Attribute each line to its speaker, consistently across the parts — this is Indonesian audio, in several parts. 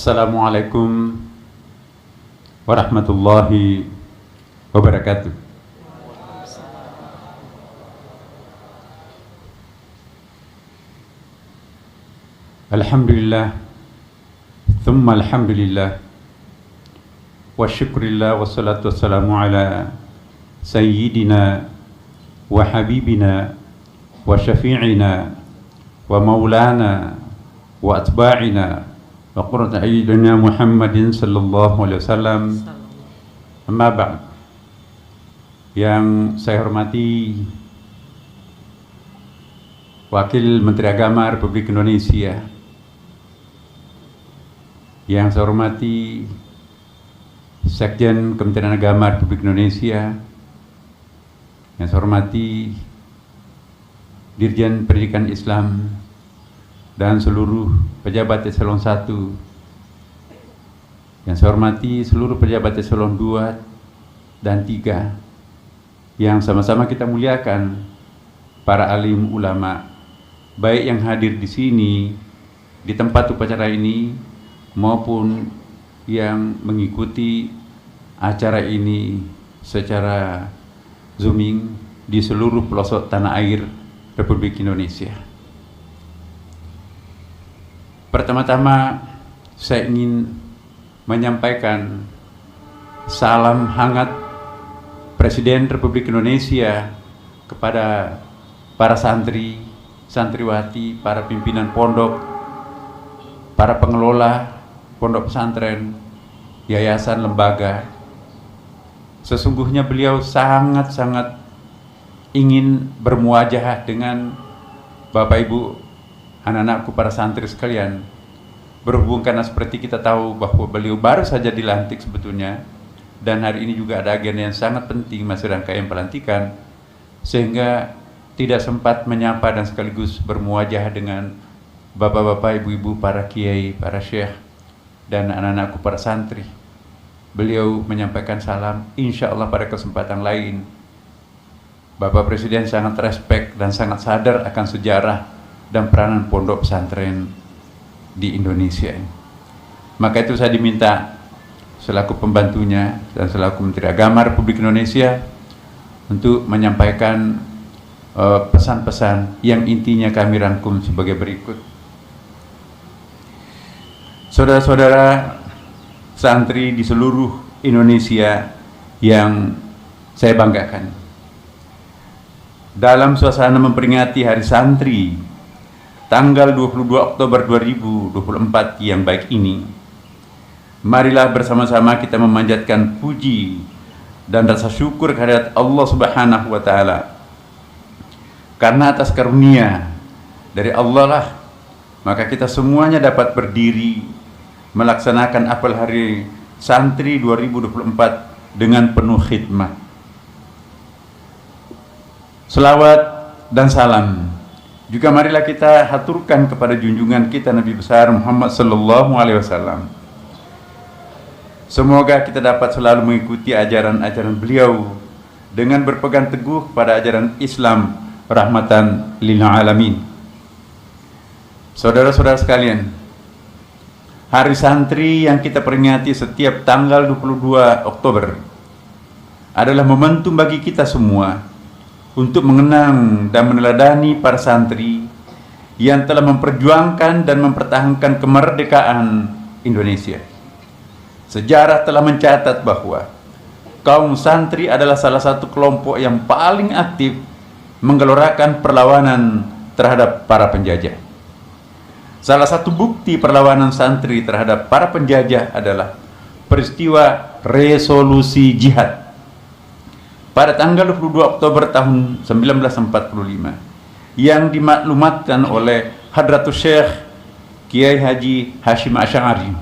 Speaker 1: Assalamualaikum warahmatullahi wabarakatuh. Alhamdulillah, thumma alhamdulillah, wa syukurillah, wa salatu wassalamu ala sayyidina wa habibina wa syafi'ina wa maulana wa atba'ina wa qurratu a'yunina Muhammadin sallallahu alaihi wasallam. Amma ba'd. Yang saya hormati Wakil Menteri Agama Republik Indonesia, yang saya hormati Sekjen Kementerian Agama Republik Indonesia, yang saya hormati Dirjen Pendidikan Islam dan seluruh pejabat eselon 1, yang saya hormati seluruh pejabat eselon 2 dan 3, yang sama-sama kita muliakan para alim ulama, baik yang hadir di sini di tempat upacara ini maupun yang mengikuti acara ini secara zooming di seluruh pelosok tanah air Republik Indonesia. Pertama-tama saya ingin menyampaikan salam hangat Presiden Republik Indonesia kepada para santri, santriwati, para pimpinan pondok, para pengelola pondok pesantren, yayasan, lembaga. Sesungguhnya beliau sangat-sangat ingin bermuajahah dengan Bapak Ibu, anak-anakku para santri sekalian, berhubung karena seperti kita tahu bahwa beliau baru saja dilantik sebetulnya, dan hari ini juga ada agenda yang sangat penting, masih rangkaian pelantikan, sehingga tidak sempat menyapa dan sekaligus bermuajah dengan bapak-bapak, ibu-ibu, para kiai, para syekh, dan anak-anakku para santri. Beliau menyampaikan salam, insya Allah pada kesempatan lain. Bapak Presiden sangat respek dan sangat sadar akan sejarah dan peranan pondok pesantren di Indonesia. Maka itu saya diminta selaku pembantunya dan selaku Menteri Agama Republik Indonesia untuk menyampaikan pesan-pesan yang intinya kami rangkum sebagai berikut. Saudara-saudara santri di seluruh Indonesia yang saya banggakan, dalam suasana memperingati Hari Santri tanggal 22 Oktober 2024 yang baik ini, marilah bersama-sama kita memanjatkan puji dan rasa syukur kehadirat Allah Subhanahu wa Ta'ala, karena atas karunia dari Allah lah maka kita semuanya dapat berdiri melaksanakan apel Hari Santri 2024 dengan penuh khidmat. Selawat dan salam juga marilah kita haturkan kepada junjungan kita Nabi besar Muhammad sallallahu alaihi wasallam. Semoga kita dapat selalu mengikuti ajaran-ajaran beliau dengan berpegang teguh pada ajaran Islam rahmatan lil alamin. Saudara-saudara sekalian, Hari Santri yang kita peringati setiap tanggal 22 Oktober adalah momentum bagi kita semua untuk mengenang dan meneladani para santri yang telah memperjuangkan dan mempertahankan kemerdekaan Indonesia. Sejarah telah mencatat bahwa kaum santri adalah salah satu kelompok yang paling aktif menggelorakan perlawanan terhadap para penjajah. Salah satu bukti perlawanan santri terhadap para penjajah adalah peristiwa resolusi jihad pada tanggal 22 Oktober tahun 1945 yang dimaklumatkan oleh Hadratus Syekh Kiai Haji Hashim Asy'ari.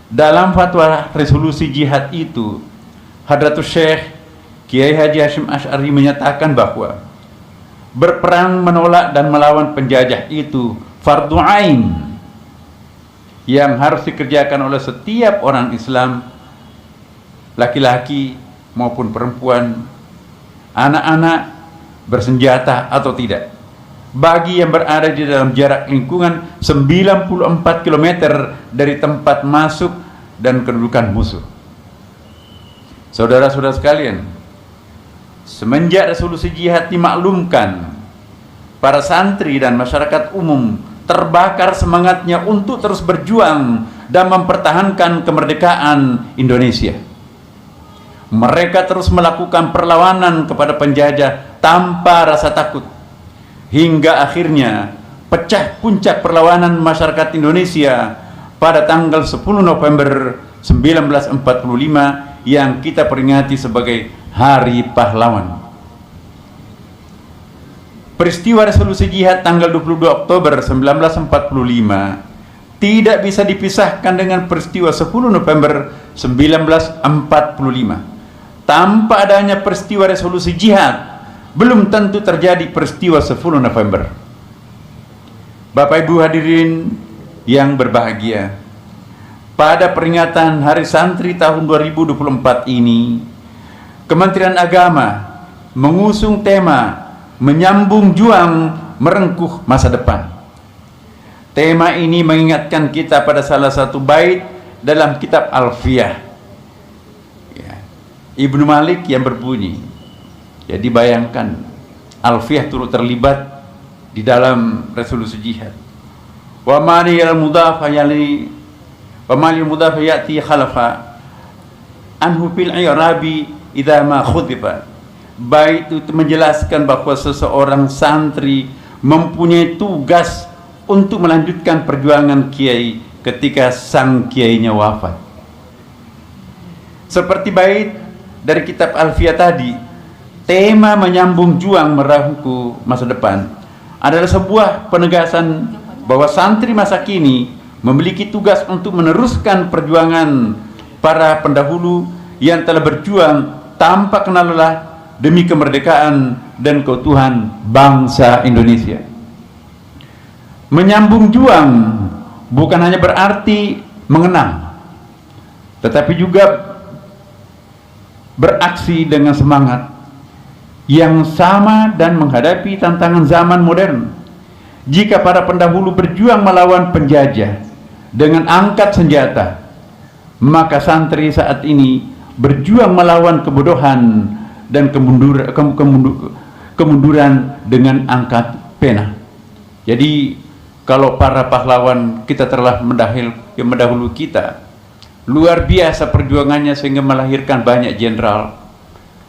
Speaker 1: Dalam fatwa resolusi jihad itu, Hadratus Syekh Kiai Haji Hashim Asy'ari menyatakan bahwa berperang menolak dan melawan penjajah itu fardu ain yang harus dikerjakan oleh setiap orang Islam, laki-laki maupun perempuan, anak-anak bersenjata atau tidak, bagi yang berada di dalam jarak lingkungan 94 km dari tempat masuk dan kedudukan musuh. Saudara-saudara sekalian, semenjak resolusi jihad dimaklumkan, para santri dan masyarakat umum terbakar semangatnya untuk terus berjuang dan mempertahankan kemerdekaan Indonesia. Mereka terus melakukan perlawanan kepada penjajah tanpa rasa takut, hingga akhirnya pecah puncak perlawanan masyarakat Indonesia pada tanggal 10 November 1945 yang kita peringati sebagai Hari Pahlawan. Peristiwa resolusi jihad tanggal 22 Oktober 1945 tidak bisa dipisahkan dengan peristiwa 10 November 1945. Tanpa adanya peristiwa resolusi jihad, belum tentu terjadi peristiwa 10 November. Bapak Ibu hadirin yang berbahagia, pada peringatan Hari Santri tahun 2024 ini, Kementerian Agama mengusung tema menyambung juang merengkuh masa depan. Tema ini mengingatkan kita pada salah satu bait dalam kitab Alfiyah, ya, Ibnu Malik yang berbunyi, jadi bayangkan Alfiyah turut terlibat di dalam resolusi jihad. Wa maliyal mudafa yali wa maliyal mudafa ya'ti khalafa anhu fil i'rabi idza ma khutiba. Bait itu menjelaskan bahwa seseorang santri mempunyai tugas untuk melanjutkan perjuangan kiai ketika sang kiainya wafat. Seperti bait dari kitab Alfiyah tadi, tema menyambung juang merangkuh masa depan adalah sebuah penegasan bahwa santri masa kini memiliki tugas untuk meneruskan perjuangan para pendahulu yang telah berjuang tanpa kenal lelah demi kemerdekaan dan keutuhan bangsa Indonesia. Menyambung juang bukan hanya berarti mengenang, tetapi juga beraksi dengan semangat yang sama dan menghadapi tantangan zaman modern. Jika para pendahulu berjuang melawan penjajah dengan angkat senjata, maka santri saat ini berjuang melawan kebodohan dan kemunduran dengan angkat pena. Jadi kalau para pahlawan kita telah mendahului kita, luar biasa perjuangannya sehingga melahirkan banyak jenderal,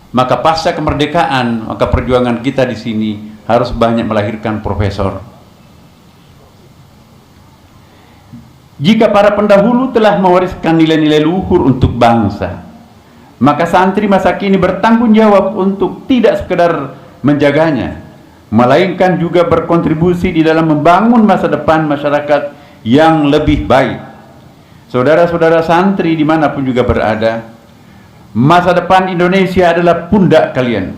Speaker 1: maka pasca kemerdekaan, maka perjuangan kita di sini harus banyak melahirkan profesor. Jika para pendahulu telah mewariskan nilai-nilai luhur untuk bangsa, maka santri masa kini bertanggung jawab untuk tidak sekedar menjaganya, melainkan juga berkontribusi di dalam membangun masa depan masyarakat yang lebih baik. Saudara-saudara santri dimanapun juga berada, masa depan Indonesia adalah pundak kalian.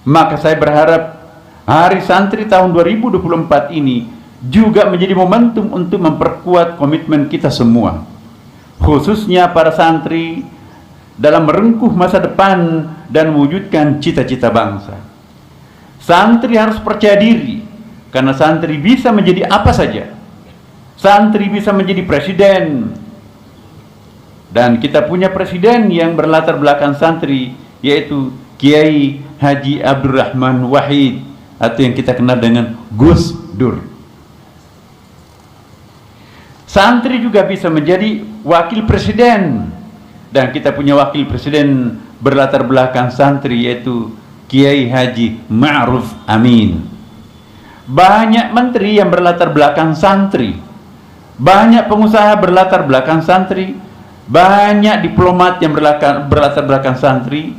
Speaker 1: Maka saya berharap Hari Santri tahun 2024 ini juga menjadi momentum untuk memperkuat komitmen kita semua, khususnya para santri, dalam merengkuh masa depan dan mewujudkan cita-cita bangsa. Santri harus percaya diri, karena santri bisa menjadi apa saja. Santri bisa menjadi presiden, dan kita punya presiden yang berlatar belakang santri, yaitu Kiai Haji Abdurrahman Wahid, atau yang kita kenal dengan Gus Dur. Santri juga bisa menjadi wakil presiden, dan kita punya wakil presiden berlatar belakang santri, yaitu Kiai Haji Ma'ruf Amin. Banyak menteri yang berlatar belakang santri, banyak pengusaha berlatar belakang santri, banyak diplomat yang berlatar belakang santri,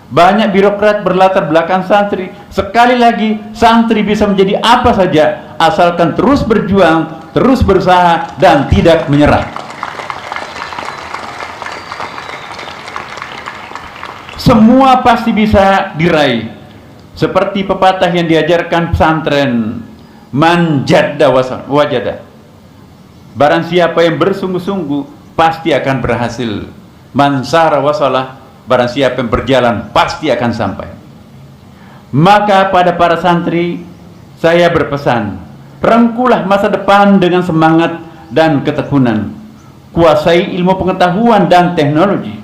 Speaker 1: banyak birokrat berlatar belakang santri. Sekali lagi, santri bisa menjadi apa saja asalkan terus berjuang, terus berusaha, dan tidak menyerah. Semua pasti bisa diraih. Seperti pepatah yang diajarkan pesantren, man jadda wajada. Barang siapa yang bersungguh-sungguh pasti akan berhasil. Man sara wasalah, barang siapa yang berjalan pasti akan sampai. Maka pada para santri, saya berpesan, rangkulah masa depan dengan semangat dan ketekunan. Kuasai ilmu pengetahuan dan teknologi.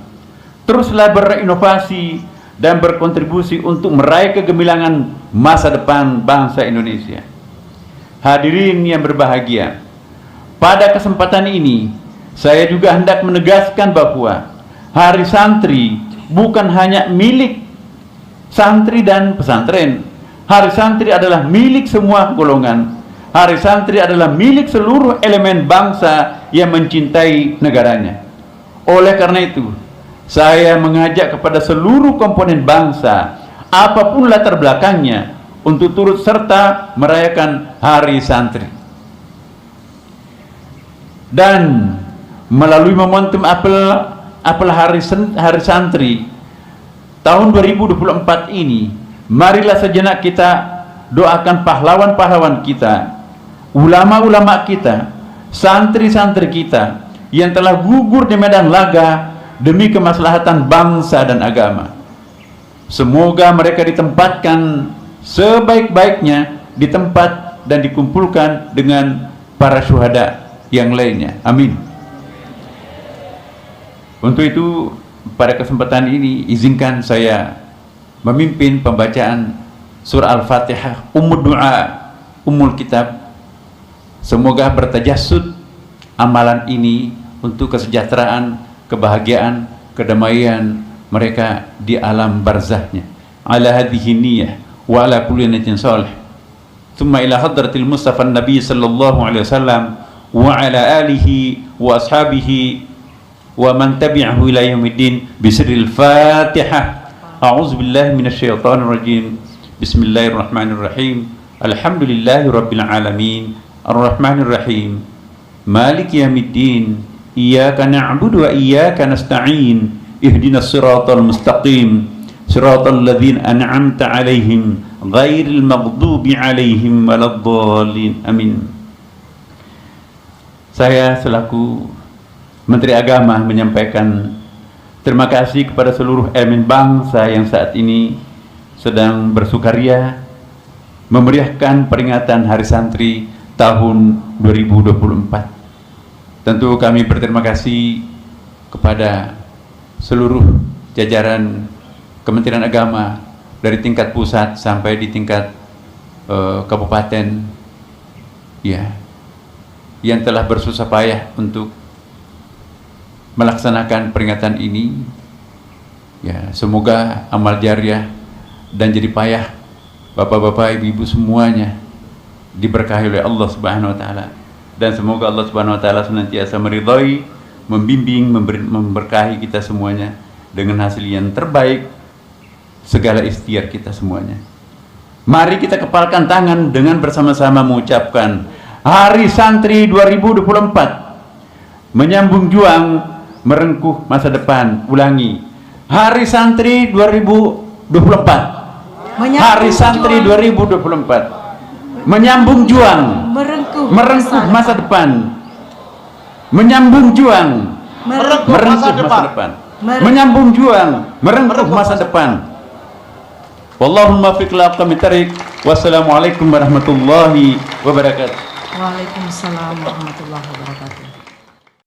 Speaker 1: Teruslah berinovasi dan berkontribusi untuk meraih kegemilangan masa depan bangsa Indonesia. Hadirin yang berbahagia, pada kesempatan ini saya juga hendak menegaskan bahwa Hari Santri bukan hanya milik santri dan pesantren. Hari Santri adalah milik semua golongan. Hari Santri adalah milik seluruh elemen bangsa yang mencintai negaranya. Oleh karena itu, saya mengajak kepada seluruh komponen bangsa, apapun latar belakangnya, untuk turut serta merayakan Hari Santri. Dan melalui momentum apel Hari Santri tahun 2024 ini, marilah sejenak kita doakan pahlawan-pahlawan kita, ulama-ulama kita, santri-santri kita yang telah gugur di medan laga demi kemaslahatan bangsa dan agama. Semoga mereka ditempatkan sebaik-baiknya di tempat dan dikumpulkan dengan para syuhada yang lainnya. Amin. Untuk itu, pada kesempatan ini izinkan saya memimpin pembacaan surah Al-Fatihah, Ummul Doa, Ummul Kitab. Semoga bertajassud amalan ini untuk kesejahteraan, kebahagiaan, kedamaian mereka di alam barzahnya. Ala hadhihi niyyah wa ala kulli niyatin salih. Thumma ila hadratil Mustafa Nabi sallallahu alaihi wasallam wa ala alihi wa ashabihi wa man tabi'ahu ila yaumiddin bisirril Fatihah. A'udzu billahi minasyaitonir rajim. Bismillahirrahmanirrahim. Alhamdulillahi rabbil alamin. Arrahmanir rahim. Maliki yaumiddin. Iyyaka na'budu wa iyyaka nasta'in. Ihdinas siratal mustaqim. Siratal ladzina an'amta 'alaihim ghairil maghdubi 'alaihim waladdallin. Amin. Saya selaku Menteri Agama menyampaikan terima kasih kepada seluruh elemen bangsa yang saat ini sedang bersukaria memeriahkan peringatan Hari Santri tahun 2024. Tentu kami berterima kasih kepada seluruh jajaran Kementerian Agama dari tingkat pusat sampai di tingkat kabupaten, ya, yang telah bersusah payah untuk melaksanakan peringatan ini. Ya, semoga amal jariah dan jadi payah bapak-bapak, ibu-ibu semuanya diberkahi oleh Allah Subhanahu wa taala, dan semoga Allah Subhanahu wa taala senantiasa meridhai, membimbing, memberkahi kita semuanya dengan hasil yang terbaik segala ikhtiar kita semuanya. Mari kita kepalkan tangan dengan bersama-sama mengucapkan Hari Santri 2024 menyambung juang merengkuh masa depan. Ulangi, Hari Santri 2024. Hari Santri 2024 menyambung juang merengkuh masa depan. Menyambung juang merengkuh masa depan. Menyambung juang merengkuh masa depan. Wallahumma fiq laqamit tarik. Wassalamualaikum warahmatullahi wabarakatuh.
Speaker 2: Waalaikumsalam warahmatullahi wabarakatuh.